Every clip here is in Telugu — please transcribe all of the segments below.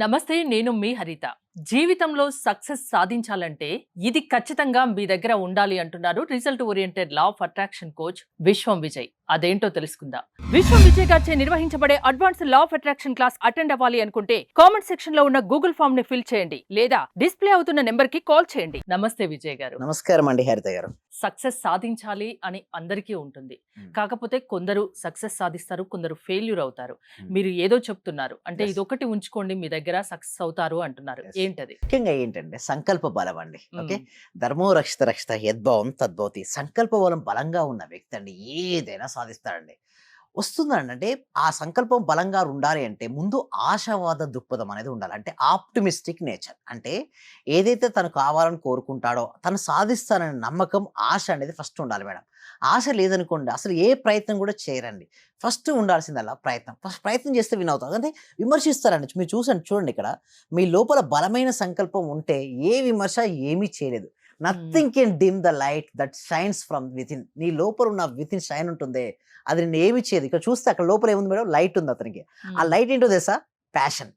నమస్తే. నేను మీ హరిత. జీవితంలో సక్సెస్ సాధించాలంటే ఇది ఖచ్చితంగా మీ దగ్గర ఉండాలి అంటున్నారు result oriented law of attraction coach విశ్వం విజయ్. అదేంటో తెలుసుకుందాం. విశ్వం విజయ్ గారిచే నిర్వహించబడే advanced law of attraction class attend అవ్వాలి అనుకుంటే కామెంట్ సెక్షన్ లో ఉన్న గూగుల్ ఫామ్ ని ఫిల్ చేయండి లేదా డిస్ప్లే అవుతున్న నెంబర్ కి కాల్ చేయండి. నమస్తే విజయ్ గారు. నమస్కారం అండి హరిత గారు. సక్సెస్ సాధించాలి అని అందరికీ ఉంటుంది. కాకపోతే కొందరు సక్సెస్ సాధిస్తారు, కొందరు ఫెయిల్యూర్ అవుతారు. మీరు ఏదో చెప్తున్నారు అంటే ఇదొకటి ఉంచుకోండి, మీ దగ్గర సక్సెస్ అవుతారు అంటున్నారు. ఏంటది? ముఖ్యంగా ఏంటంటే సంకల్ప బలం అండి. ఓకే, ధర్మో రక్షిత రక్షిత యద్భావం తద్భవతి. సంకల్ప బలం బలంగా ఉన్న వ్యక్తి అండి ఏదైనా సాధిస్తాడండి. వస్తుందండి అంటే ఆ సంకల్పం బలంగా ఉండాలి అంటే ముందు ఆశావాద దృక్పథం అనేది ఉండాలి. అంటే ఆప్టిమిస్టిక్ నేచర్. అంటే ఏదైతే తను కావాలని కోరుకుంటాడో తను సాధిస్తాననే నమ్మకం, ఆశ అనేది ఫస్ట్ ఉండాలి మేడం. ఆశ లేదనుకోండి అసలు ఏ ప్రయత్నం కూడా చేయరండి. ఫస్ట్ ఉండాల్సిందల్లా ప్రయత్నం. ఫస్ట్ ప్రయత్నం చేస్తే విన్ అవుతాం. అంటే విమర్శిస్తారండి. మీరు చూడండి ఇక్కడ మీ లోపల బలమైన సంకల్పం ఉంటే ఏ విమర్శ ఏమీ చేయలేదు. Nothing can dim the light that shines from within. నీ లోపల ఉన్న వితిన్ షైన్ ఉంటుందే అది నేను ఏమి చేయదు. ఇక్కడ చూస్తే అక్కడ లోపల ఏముంది మేడం? లైట్ ఉంది అతనికి. ఆ లైట్ ఏంటో తెలుసా? ప్యాషన్.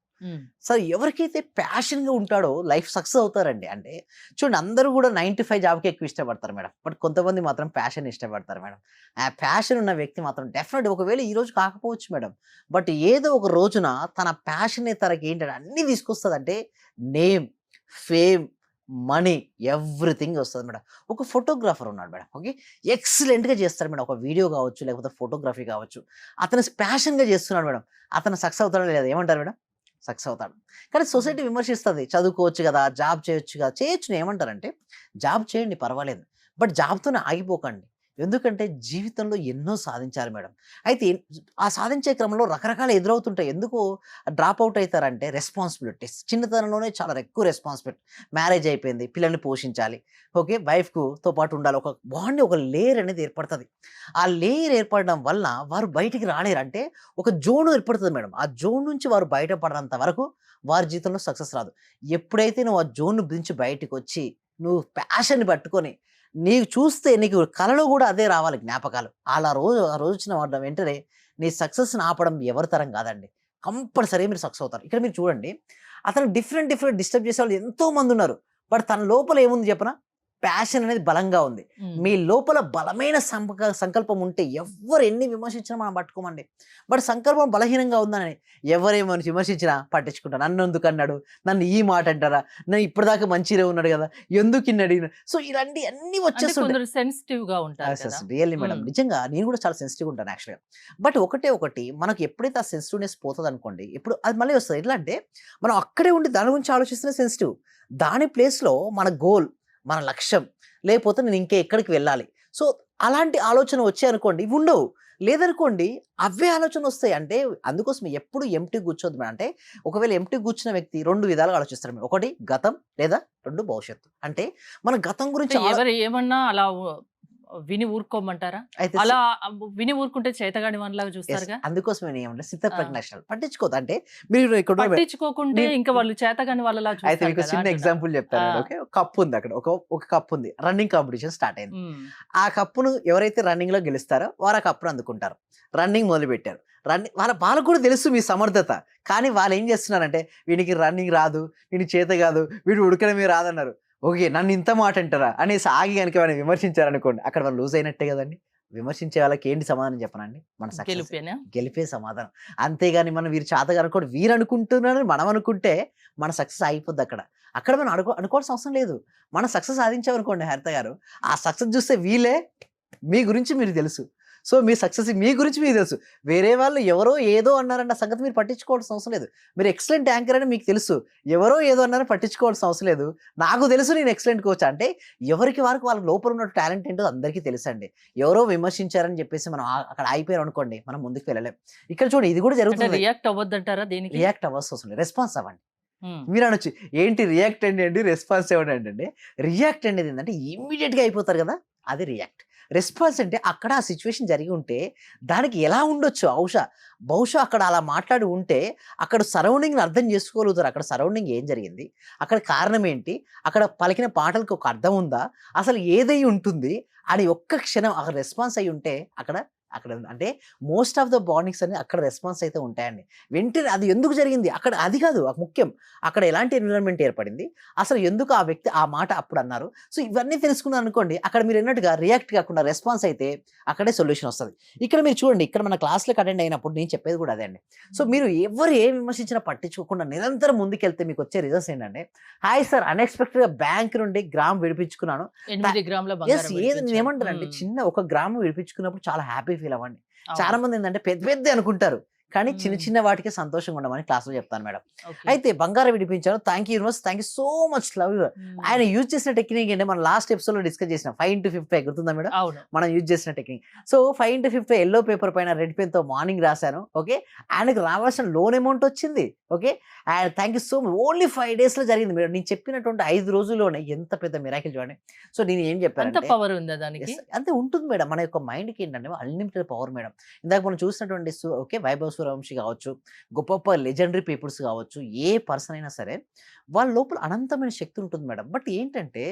సో ఎవరికైతే ప్యాషన్గా ఉంటాడో లైఫ్ సక్సెస్ అవుతారండి. అంటే చూడండి, అందరూ కూడా 9 to 5 జాబ్కి ఎక్కువ ఇష్టపడతారు మేడం. బట్ కొంతమంది మాత్రం ప్యాషన్ ఇష్టపడతారు మేడం. ఆ ప్యాషన్ ఉన్న వ్యక్తి మాత్రం డెఫినెట్ ఒకవేళ ఈ రోజు కాకపోవచ్చు మేడం, బట్ ఏదో ఒక రోజున తన ప్యాషన్ తనకి ఏంటంటే అన్నీ తీసుకొస్తుంది. అంటే నేమ్, ఫేమ్, మనీ, ఎవ్రీథింగ్ వస్తుంది మేడం. ఒక ఫోటోగ్రాఫర్ ఉన్నాడు మేడం. ఓకే, ఎక్సలెంట్గా చేస్తాడు మేడం. ఒక వీడియో కావచ్చు లేకపోతే ఫోటోగ్రఫీ కావచ్చు, అతను ప్యాషన్గా చేస్తున్నాడు మేడం. అతను సక్సెస్ అవుతాడో లేదా? ఏమంటారు మేడం? సక్సెస్ అవుతాడు. కానీ సొసైటీ విమర్శిస్తుంది. చదువుకోవచ్చు కదా, జాబ్ చేయొచ్చు కదా. చేయొచ్చు. ఏమంటారంటే జాబ్ చేయండి పర్వాలేదు, బట్ జాబ్తోనే ఆగిపోకండి. ఎందుకంటే జీవితంలో ఎన్నో సాధించాలి మేడం. అయితే ఆ సాధించే క్రమంలో రకరకాల ఎదురవుతుంటాయి. ఎందుకు డ్రాప్ అవుట్ అవుతారంటే రెస్పాన్సిబిలిటీస్. చిన్నతనంలోనే చాలా ఎక్కువ రెస్పాన్సిబిలిటీ. మ్యారేజ్ అయిపోయింది, పిల్లల్ని పోషించాలి. ఓకే, వైఫ్తో పాటు ఉండాలి. ఒక బాండ్, ఒక లేయర్ అనేది ఏర్పడుతుంది. ఆ లేయర్ ఏర్పడడం వల్ల వారు బయటికి రాలేరు. అంటే ఒక జోన్ ఏర్పడుతుంది మేడం. ఆ జోన్ నుంచి వారు బయటపడనంత వరకు వారి జీవితంలో సక్సెస్ రాదు. ఎప్పుడైతే నువ్వు ఆ జోన్ నుంచి బయటకు వచ్చి నువ్వు ప్యాషన్ పట్టుకొని నీకు చూస్తే నీకు కలలో కూడా అదే రావాలి జ్ఞాపకాలు. అలా ఆ రోజు వచ్చిన వాడిన వెంటనే నీ సక్సెస్ని ఆపడం ఎవరి తరం కాదండి. కంపల్సరీ మీరు సక్సెస్ అవుతారు. ఇక్కడ మీరు చూడండి, అతను డిఫరెంట్ డిస్టర్బ్ చేసే వాళ్ళు ఎంతో మంది ఉన్నారు. బట్ తన లోపల ఏముంది చెప్పనా? ప్యాషన్ అనేది బలంగా ఉంది. మీ లోపల బలమైన సంకల్పం ఉంటే ఎవ్వరు ఎన్ని విమర్శించినా మనం పట్టుకోమండి. బట్ సంకల్పం బలహీనంగా ఉందని ఎవరేమని విమర్శించినా పట్టించుకుంటా. నన్ను ఎందుకు అన్నాడు, నన్ను ఈ మాట అంటారా, నన్ను ఇప్పటిదాకా మంచిగా ఉన్నాడు కదా, ఎందుకు ఇన్ని అడిగిన. సో ఇలాంటి అన్ని వచ్చేస్తుంటాయి. సెన్సిటివ్ గా ఉంటారు. రియల్లీ మేడం, నిజంగా నేను కూడా చాలా సెన్సిటివ్ ఉంటాను యాక్చువల్గా. బట్ ఒకటి మనకు ఎప్పుడైతే ఆ సెన్సిటివ్నెస్ పోతుంది అనుకోండి, ఎప్పుడు అది మళ్ళీ వస్తుంది. ఎట్లా అంటే మనం అక్కడే ఉండి దాని గురించి ఆలోచిస్తేనే సెన్సిటివ్. దాని ప్లేస్లో మన గోల్, మన లక్ష్యం, లేకపోతే నేను ఇంకా ఎక్కడికి వెళ్ళాలి. సో అలాంటి ఆలోచన వచ్చాయనుకోండి ఇవి ఉండవు. లేదనుకోండి అవే ఆలోచన వస్తాయి. అంటే అందుకోసం ఎప్పుడు ఎంప్టీ కూర్చోద్దు మేడం. అంటే ఒకవేళ ఎంప్టీ కూర్చున్న వ్యక్తి 2 విధాలుగా ఆలోచిస్తారు మేడం. ఒకటి గతం, లేదా 2 భవిష్యత్తు. అంటే మన గతం గురించి ఎవరు ఏమన్నా అలా విని ఊరుకోమంటారా? అయితే అలా విని ఊరుకుంటే చేతగాని వాళ్ళలాగా చూస్తారుగా. అందుకోసమే ఏమంటే సిద్ధ ప్రజ్ఞాశాలు పట్టించుకోదు. అంటే మీరు ఇక్కడ పట్టించుకోకుంటే ఇంకా వాళ్ళు చేతగాని వాళ్ళలా అయితే చూస్తారు మీకు కదా చిన్న అంటున్నా. ఎగ్జాంపుల్ చెప్తాను. ఓకే, ఒక కప్ ఉంది అక్కడ. ఒక కప్ ఉంది, రన్నింగ్ కాంపిటీషన్ స్టార్ట్ అయింది. ఆ కప్పును ఎవరైతే రన్నింగ్ లో గెలుస్తారో వారు ఆ కప్పును అందుకుంటారు. రన్నింగ్ మొదలు పెట్టారు. వాళ్ళకు కూడా తెలుసు మీ సమర్థత. కానీ వాళ్ళు ఏం చేస్తున్నారంటే వీడికి రన్నింగ్ రాదు, వీడి చేత కాదు, వీడు ఉడకడమే రాదన్నారు. ఓకే, నన్ను ఇంత మాట అంటారా అనేసి ఆగి కనుక వాడిని విమర్శించారనుకోండి, అక్కడ వాళ్ళు లూజ్ అయినట్టే కదండి. విమర్శించే వాళ్ళకి ఏంటి సమాధానం చెప్పనండి? మన సక్సెస్, గెలిపే సమాధానం. అంతేగాని మనం వీరు చేతగా అనుకోండి, వీరు అనుకుంటున్నారని మనం అనుకుంటే మన సక్సెస్ అయిపోద్ది. అక్కడ మనం అనుకోవాల్సిన అవసరం లేదు. మనం సక్సెస్ సాధించామనుకోండి హరిత గారు, ఆ సక్సెస్ చూస్తే వీళ్ళే మీ గురించి మీరు తెలుసు. సో మీ సక్సెస్ మీ గురించి మీకు తెలుసు. వేరే వాళ్ళు ఎవరో ఏదో అన్నారన్న సంగతి మీరు పట్టించుకోవాల్సిన అవసరం లేదు. మీరు ఎక్సలెంట్ యాంకర్ అని మీకు తెలుసు. ఎవరో ఏదో అన్నారని పట్టించుకోవాల్సిన అవసరం లేదు. నాకు తెలుసు నేను ఎక్సలెంట్ కోచ్. అంటే ఎవరికి వారికి వాళ్ళ లోపల ఉన్న టాలెంట్ ఏంటో అందరికీ తెలుసండి. ఎవరో విమర్శించారని చెప్పేసి మనం అక్కడ అయిపోయారు అనుకోండి, మనం ముందుకు వెళ్ళలేం. ఇక్కడ చూడండి, ఇది కూడా జరుగుతుంది. రియాక్ట్ అవ్వద్దంటారా? దేనికి రియాక్ట్ అవ్వాల్సిన అవసరం లేదు, రెస్పాన్స్ అవ్వండి. మీరు అనొచ్చు ఏంటి రియాక్ట్ అండి, రెస్పాన్స్ ఇవ్వండి అంటే, రియాక్ట్ అనేది ఏంటంటే ఇమ్మీడియట్గా అయిపోతారు కదా, అది రియాక్ట్. రెస్పాన్స్ అంటే అక్కడ ఆ సిచ్యువేషన్ జరిగి ఉంటే దానికి ఎలా ఉండొచ్చు, బహుశా అక్కడ అలా మాట్లాడి ఉంటే అక్కడ సరౌండింగ్ని అర్థం చేసుకోగలుగుతారు. అక్కడ సరౌండింగ్ ఏం జరిగింది, అక్కడ కారణం ఏంటి, అక్కడ పలికిన పాటలకు ఒక అర్థం ఉందా, అసలు ఏదై ఉంటుంది అని ఒక్క క్షణం అక్కడ రెస్పాన్స్ అయి ఉంటే అక్కడ అక్కడ అంటే మోస్ట్ ఆఫ్ ద బాండింగ్స్ అన్ని అక్కడ రెస్పాన్స్ అయితే ఉంటాయండి. వెంటనే అది ఎందుకు జరిగింది? అక్కడ అది కాదు ముఖ్యం. అక్కడ ఎలాంటి ఎన్విరాన్మెంట్ ఏర్పడింది? అసలు ఎందుకు ఆ వ్యక్తి ఆ మాట అప్పుడు అన్నారు? సో, ఇవన్నీ తెలుసుకున్నారనుకోండి, అక్కడ మీరన్నట్టుగా రియాక్ట్ కాకుండా రెస్పాన్స్ అయితే అక్కడే సొల్యూషన్ వస్తది. ఇక్కడ మీరు చూడండి, ఇక్కడ మన క్లాస్‌లకి అటెండ్ అయినప్పుడు నేను చెప్పేది కూడా అదే అండి. సో, మీరు ఎవరు ఏం విమర్శించినా పట్టించుకోకుండా నిరంతరం ముందుకెళ్తే మీకొచ్చే రిజల్ట్స్ ఏంటంటే, హాయ్ సార్ అన్‌ఎక్స్‌పెక్టెడ్‌గా బ్యాంక్ నుండి గ్రామ్ విడిపించుకున్నాను. 8 గ్రాముల యెస్. బంగారం ఏది విడిపించారు. నేనేమంటానంటే చిన్న ఒక గ్రాము విడిపించుకున్నప్పుడు చాలా హ్యాపీ ఫీల్ అవ్వండి. చాలా అవును. మంది ఏందంటే పెద్ద పెద్దయి అనుకుంటారు. కానీ చిన్న హ్మ్. చిన్న వాటికే సంతోషంగా ఉండమని క్లాస్‌లో చెప్తాను మేడం. ఓకే. అయితే బంగారం విడిపించాను. Thank you universe. Thank you so much love you. ఆయన హ్మ్. యూజ్ చేసిన టెక్నిక్ ఏంటంటే మనం లాస్ట్ ఎపిసోడ్‌లో డిస్కస్ చేసినాం. 5/5 గుర్తుందా మేడం? అవును. మనం యూజ్ చేసిన టెక్నిక్. సో, 5/5 యెల్లో పేపర్ పైన రెడ్ పెన్‌తో మార్నింగ్ రాసాను. ఓకే. ఆయనకి రావాల్సిన లోన్ అమౌంట్ వచ్చింది. Okay. And thank you so much. Only 5 డేస్‌లో జరిగింది మేడం. నేను చెప్పినటువంటి 5 రోజుల్లోనే ఎంత పెద్ద మిరాకిల్ చూడండి. సో, నేను ఏం అంత చెప్పానంటే పవర్ ఉందా దానికి? యెస్. అంతే ఉంటుంది మేడం. మన యొక్క మైండ్‌కి ఏంటంటే అన్‌లిమిటెడ్ పవర్ మేడం. ఇందాక మనం చూసినటువంటి ఓకే. 'వైభవ్ సూర్యవంశి' కావచ్చు, గొప్ప గొప్ప లెజెండరీ పీపుల్స్ కావచ్చు, ఏ పర్సన్ అయినా సరే వాళ్ళ లోపల అనంతమైన శక్తి ఉంటుంది మేడం. బట్ ఏంటంటే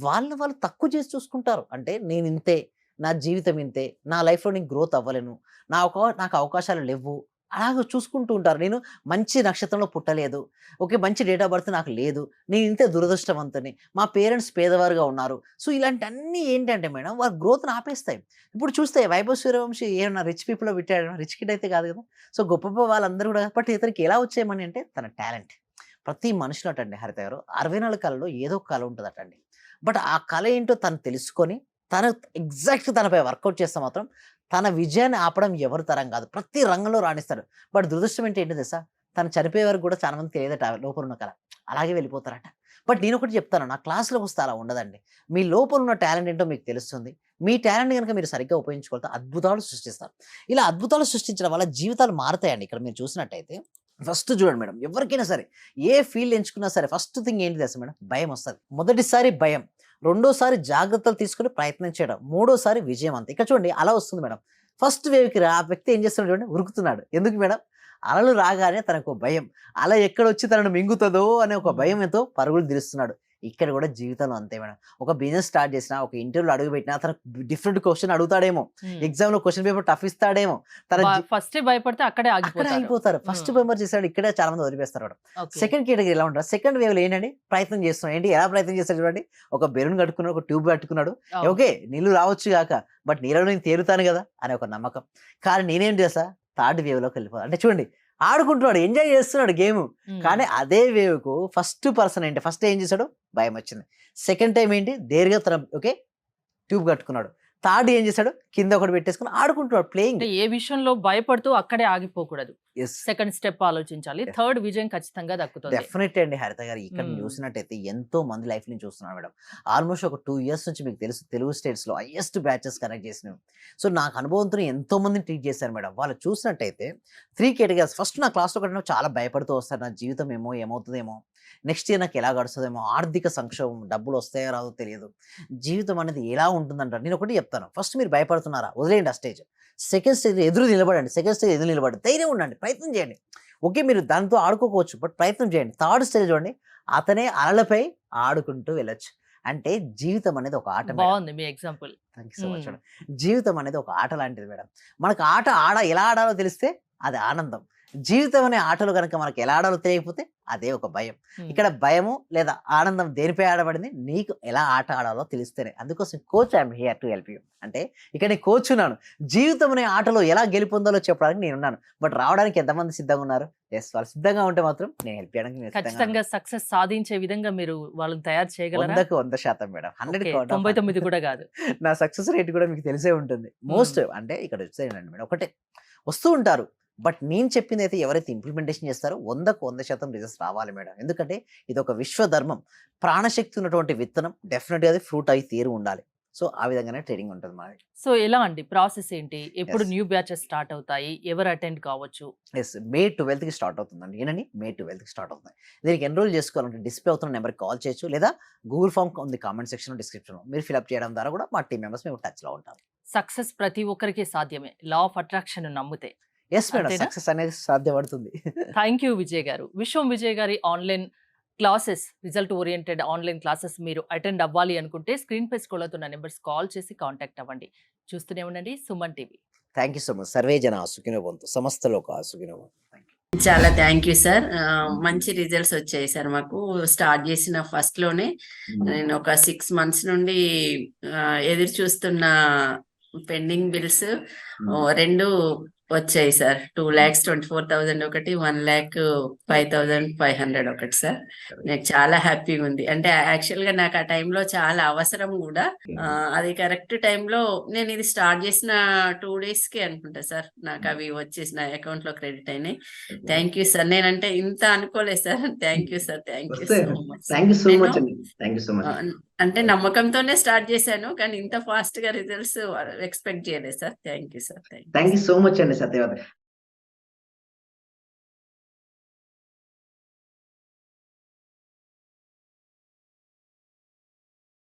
వాళ్ళని వాళ్ళు తక్కువ చేసి చూసుకుంటారు. అంటే నేను ఇంతే, నా జీవితం ఇంతే, నా లైఫ్‌లో నేను గ్రోత్ అవ్వలేను, నాకు అవకాశాలు లెవ్వు. అలాగ చూసుకుంటూ ఉంటారు. నేను మంచి నక్షత్రంలో పుట్టలేదు. ఓకే. మంచి డేట్ ఆఫ్ బర్త్ నాకు లేదు. నేను ఇంతే దురదృష్టవంతుడిని. మా పేరెంట్స్ పేదవారుగా ఉన్నారు. సో, ఇలాంటివన్నీ ఏంటంటే మేడం వాళ్ళ గ్రోత్‌ని ఆపేస్తాయి. ఇప్పుడు చూస్తే 'వైభవ్ సూర్యవంశి' ఏమన్నా రిచ్ పీపుల్‌లో పుట్టాడా? రిచ్ కిడ్ అయితే కాదు కదా! సో, గొప్ప గొప్ప వాళ్ళందరూ కూడా బట్ ఇతనికి ఎలా వచ్చాయి మనీ అంటే తన టాలెంట్. ప్రతి మనిషిలో అటండి హరిత గారు 64 కళలో ఏదో ఒక కళ ఉంటదటండి. బట్ ఆ కళ ఏంటో తను తెలుసుకొని, తను ఎగ్జాక్ట్‌గా తనపై వర్కౌట్ చేస్తే మాత్రం తన విజయాన్ని ఆపడం ఎవరి తరం కాదు. ప్రతి రంగంలో రాణిస్తాడు. బట్ దురదృష్టం ఏంటి తెలుసా? తను చనిపోయే వరకు కూడా చాలా మందికి తెలియదట లోపల ఉన్న కళ. అలాగే వెళ్ళిపోతారట. బట్ నేనొకటి చెప్తాను. నా క్లాస్‌లోకొస్తే అలా ఉండదండి. మీ లోపల ఉన్న టాలెంట్ ఏంటో మీకు తెలుస్తుంది. మీ టాలెంట్ గనుక మీరు సరిగ్గా ఉపయోగించుకోగలిగితే అద్భుతాలు సృష్టిస్తారు. ఇలా అద్భుతాలు సృష్టించడం వల్ల జీవితాలు మారతాయండి. ఇక్కడ మీరు చూసినట్టయితే ఫస్ట్ చూడండి మేడం. ఎవరికైనా సరే ఏ ఫీల్డ్ ఎంచుకున్నా సరే ఫస్ట్ థింగ్ ఏంటి తెలుసా మేడం? భయమొస్తది. మొదటిసారి భయం. రెండోసారి జాగ్రత్తలు తీసుకొని ప్రయత్నం చేయడం. మూడోసారి విజయం అంతే. ఇక్కడ చూడండి అలా వస్తుంది మేడం. ఫస్ట్ వేవ్‌కి ఆ వ్యక్తి ఏం చేస్తున్నాడు చూడండి ఉరుకుతున్నాడు. ఎందుకు మేడం? అలలు రాగానే తనకు భయం. అల ఎక్కడొచ్చి తనను మింగుతదో అనే ఒక హ్మ్. భయంతో పరుగులు తీస్తున్నాడు. ఇక్కడ కూడా జీవితంలో అంతే మేడం. ఒక బిజినెస్ స్టార్ట్ చేసినా, ఒక ఇంటర్వ్యూలో అడుగుపెట్టినా తను డిఫరెంట్ క్వెషన్ అడుగుతాడేమో. హ్మ్. ఎగ్జామ్‌లో క్వెషన్ పేపర్ టఫ్ ఇస్తాడేమో. తన ఫస్టే భయపడితే అక్కడే అక్కడే ఆగిపోతారు. అయిపోతారు. ఫస్ట్ హ్మ్. పేపర్ చేసాడు ఇక్కడే చాలా మంది వదిలిపేస్తారు మేడం. ఓకే. సెకండ్ కేటగిరీ ఎలా ఉంటారు? సెకండ్ వేవ్‌లో ఏంటండి ప్రయత్నం చేస్తున్నాం. ఏంటి ఎలా ప్రయత్నం చేస్తాడు చూడండి. ఒక బెలూన్ కట్టుకున్నాడు, ఒక ట్యూబ్ కట్టుకున్నాడు. అవును. ఓకే. నీళ్లు రావచ్చు గాక, బట్ నీళ్ళలో నేను తేలుతాను గదా! అనే ఒక నమ్మకం. కానీ నేనేం చేస్తా థర్డ్ వేవ్‌లోకి వెళ్ళిపోతా. అంటే చూడండి ఆడుకుంటున్నాడు, ఎంజాయ్ చేస్తున్నాడు గేము. హ్మ్. కానీ అదే వేవ్‌కు ఫస్ట్ పర్సన్ ఏంటి ఫస్ట్ ఏం చేసాడు? భయమొచ్చింది. సెకండ్ టైమ్ ఏంటి ధైర్యంగా తన ఓకే. ట్యూబ్ కట్టుకున్నాడు. థర్డ్ ఏం చేసాడు? కింద ఒకటి పెట్టేసుకొని ఆడుకుంటున్నాడు ప్లేయింగ్. అంటే ఏ విషయంలో భయపడుతూ అక్కడే ఆగిపోకూడదు. యెస్. సెకండ్ స్టెప్ ఆలోచించాలి. థర్డ్ విజయం ఖచ్చితంగా దక్కుతుంది. డెఫినెట్లీ అండి హరిత గారు. ఇక్కడ హ్మ్. చూసినట్టయితే ఎంతో మంది లైఫ్ నుంచి చూస్తున్నాను మేడం. ఆల్మోస్ట్ ఒక 2 ఇయర్స్ నుంచి మీకు తెలుసు తెలుగు స్టేట్స్‌లో హైయెస్ట్ బ్యాచెస్ కనెక్ట్ చేసినవి. సో, నాకు అనుభవంతోనే ఎంతో మందిని ట్రీట్ చేశాను మేడం. వాళ్ళు చూసినట్టయితే 3 కేటగరీస్ ఫస్ట్ నా క్లాస్‌లో ఒకడు చాలా భయపడుతూ వస్తాడు. నా జీవితం ఏమవుతదేమో? నెక్స్ట్ ఇయర్ నాకు ఎలా గడుస్తదేమో? ఆర్థిక సంక్షోభం, డబ్బులు వస్తాయో రాదో తెలియదు. జీవితం అనేది ఎలా ఉంటుందంటారు. నేను ఒకటి చెప్తాను. ఫస్ట్ మీరు భయపడుతున్నారా? వదిలేయండి ఆ స్టేజ్. సెకండ్ స్టేజ్ ఎదురు నిలబడండి. సెకండ్ స్టేజ్ ఎదురు నిలబడండి. ధైర్యం ఉండండి. ప్రయత్నం చేయండి. ఓకే. మీరు దాంతో ఆడుకోకపోవచ్చు. బట్ ప్రయత్నం చేయండి. థర్డ్ స్టేజ్ చూడండి. అతనే అలలపై ఆడుకుంటూ వెళ్ళొచ్చు. అంటే జీవితం అనేది ఒక ఆట మేడం. బావుంది మీ example. Thank you so much hmm. Madam. జీవితం అనేది ఒక ఆట లాంటిది మేడం. మనకు ఆట ఎలా ఆడాలో తెలిస్తే అది ఆనందం. జీవితం అనే ఆటలో గనక మనకు ఎలా ఆడాలో తెలియకపోతే అదే ఒక భయం. హ్మ్. ఇక్కడ భయము లేదా ఆనందం దేనిపై ఆడబడింది? నీకు ఎలా ఆట ఆడాలో తెలిస్తేనే. అందుకోసం coach I'm here to help you. అంటే ఇక్కడ నేను కోచ్ ఉన్నాను. జీవితం అనే ఆటలో ఎలా గెలుపొందాలో చెప్పడానికి నేనున్నాను. బట్ రావడానికి ఎంతమంది సిద్ధంగా ఉన్నారు? యెస్. వాళ్ళు సిద్ధంగా ఉంటే మాత్రం నేను హెల్ప్ చేయడానికి నేను సిద్ధంగా ఉన్నాను. ఖచ్చితంగా సక్సెస్ సాధించే విధంగా మీరు వాళ్ళని తయారు చేయగలరా? 100కి 100% మేడం. 100కి ఓకే. 99 కూడా కాదు. నా సక్సెస్ రేట్ కూడా మీకు తెలిసే ఉంటుంది. మోస్ట్ అంటే ఇక్కడ వచ్చేయండి మేడం. ఒకటే వస్తూ ఉంటారు. బట్ నేను చెప్పిందైతే ఎవరైతే ఇంప్లిమెంటేషన్ చేస్తారో 100కి 100% రిజల్ట్స్ రావాలి మేడం. ఎందుకంటే ఇదొక విశ్వధర్మం. ప్రాణశక్తి ఉన్నటువంటి విత్తనం డెఫినిట్‌గా అది ఫ్రూట్ అయి తీరి ఉండాలి. సో, ఆ విధంగానే ట్రేడింగ్ ఉంటది మాది. సో, ఎలా అండి? ప్రాసెస్ ఏంటి? ఎప్పుడు యెస్. న్యూ బ్యాచెస్ స్టార్ట్ అవుతాయి? ఎవరు అటెండ్ కావచ్చు? యెస్. మే 12కి స్టార్ట్ అవుతుందండి. ఏనండి? మే 12కి స్టార్ట్ అవుతుంది. దీనికి ఎన్రోల్ చేసుకోవాలంటే డిస్‌ప్లే అవుతున్న నెంబర్‌కి కాల్ చేయొచ్చు. లేదా గూగుల్ ఫార్మ్ ఉంది కామెంట్ సెక్షన్‌లో, డిస్క్రిప్షన్‌లో. మీరు ఫిల్ అప్ చేయడం ద్వారా కూడా మా టీమ్ మెంబర్స్ మేము టచ్‌లో ఉంటాం. సక్సెస్ ప్రతి ఒక్కరికి సాధ్యమే. లా ఆఫ్ అట్రాక్షన్ నమ్మితే. Yes madam. అంతేనా? సక్సెస్ అనేది సాధ్యపడుతుంది. థాంక్ యూ విజయ్ గారు. విశ్వం విజయ్ గారి online classes, result oriented online classes మీరు అటెండ్ అవ్వాలి అనుకుంటే స్క్రీన్‌పై స్క్రోల్ అవుతున్న నంబర్స్ కాల్ చేసి కాంటాక్ట్ అవ్వండి. చూస్తూనే ఉండండి Suman TV. Thank you so much. Survey జన సుఖినో భవంతు, సమస్త లోక సుఖినో భవంతు. Thank you. చాలా థ్యాంక్ యూ సార్. మంచి రిజల్ట్స్ వచ్చాయి సార్. మాకు స్టార్ట్ చేసిన ఫస్ట్ లోనే నేను ఒక 6 months నుండి ఎదురు చూస్తున్న పెండింగ్ బిల్స్ 2 వచ్చాయి సార్. 2,24,000 ఒకటి, 1,05,500 ఒకటి సార్. నాకు చాలా హ్యాపీగా ఉంది. అంటే యాక్చువల్ గా నాకు ఆ టైంలో చాలా అవసరం కూడా. అది కరెక్ట్ టైంలో నేను ఇది స్టార్ట్ చేసిన 2 days కి అనుకుంటా సార్ నాకు అవి వచ్చేసి నా అకౌంట్ లో క్రెడిట్ అయినాయి. Thank you sir. నేనంటే ఇంత అనుకోలేదు సార్. Thank you sir. Thank you so much. Thank you so much అండి. Thank you so much. అంటే నమ్మకంతోనే స్టార్ట్ చేశాను, కానీ ఇంత ఫాస్ట్ గా రిజల్ట్స్ ఎక్స్పెక్ట్ చేయలేదు సార్. Thank you sir. Thank you so much అండి సత్యవతి.